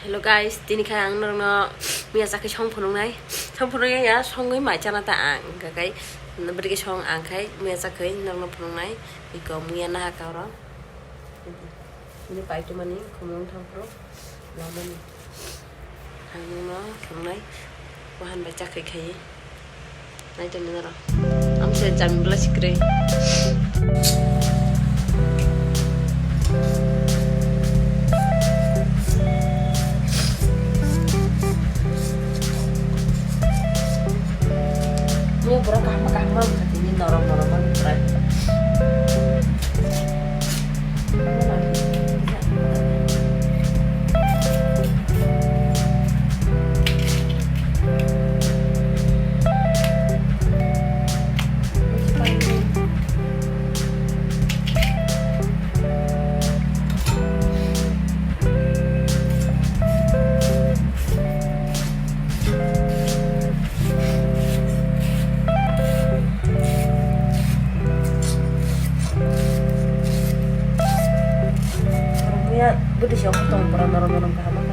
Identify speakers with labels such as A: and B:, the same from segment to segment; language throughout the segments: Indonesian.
A: Hello guys, tini khai ang nang no mia sa cái song phun này, song phun này ya song cái mãi chana ta ang cái nó beri cái song ang khai mia sa cái nang no phun này, thì có mia na kau đó, ini pai tu mani kumung thang pro, lama ni, ang no phun này, bahan baca khai khai, này tu ni nara, am se jam belas kre. Ini pura kahma ini norong-norongan berat. Budi siya tong para norong-norong kahama.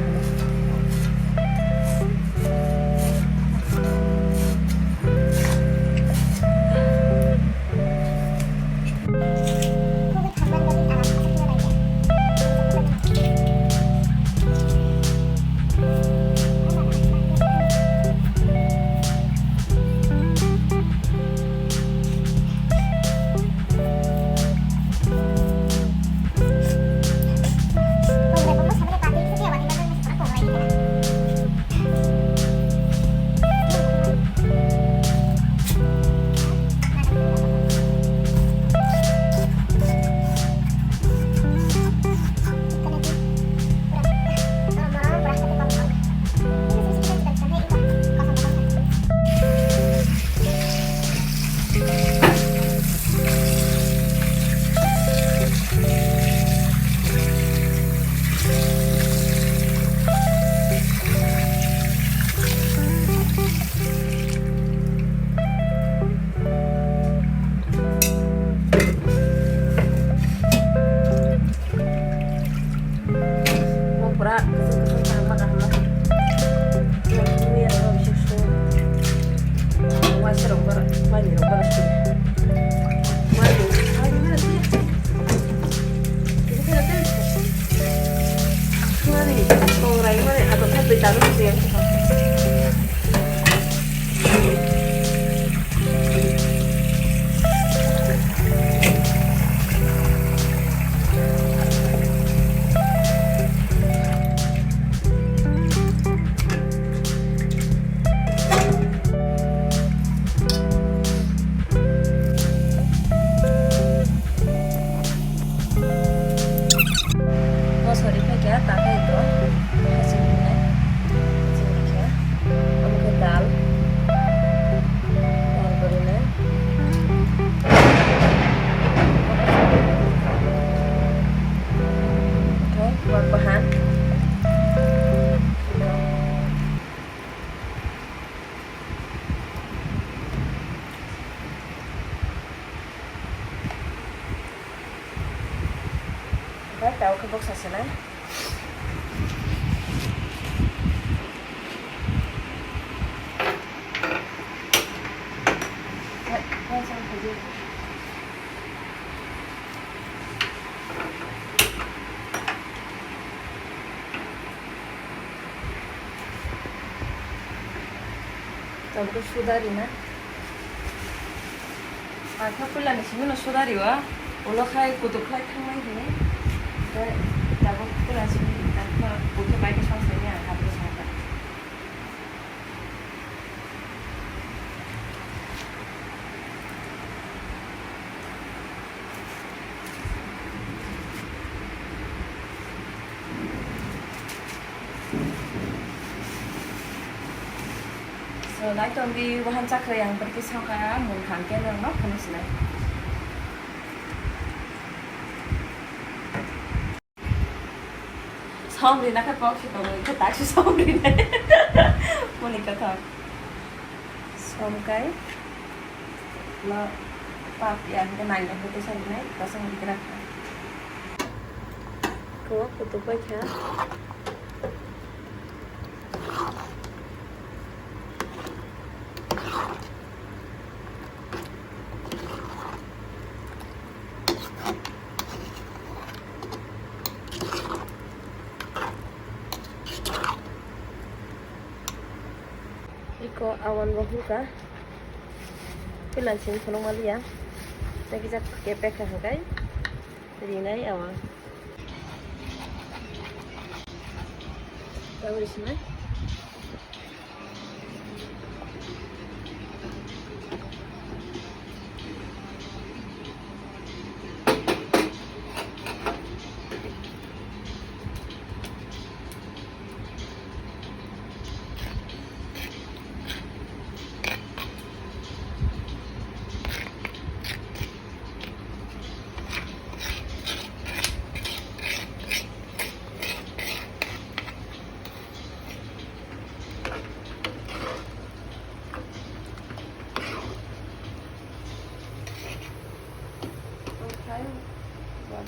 A: Tahu ke box sana. Tahu ke sudari na? Aku pulang di sini no sudari wa. Ulo khai kutuk khai thang ni. Dapat kurasi dapat butuh baik soalnya habis ada. So, naik tadi bahan cakra yang berkisah kaya mungkin yang nak penuh sini. Xong rồi nó khát bó khi còn người khát tái xuống xong rồi này. Mua này cả thật. Xong cái nó pap ya cái này là cái xong này có xong đi cái này. Có tutup aja. ko awan rohu ka pilansing phunung malia lagi jak kepek ka hagai rinai awan tahu di sini buat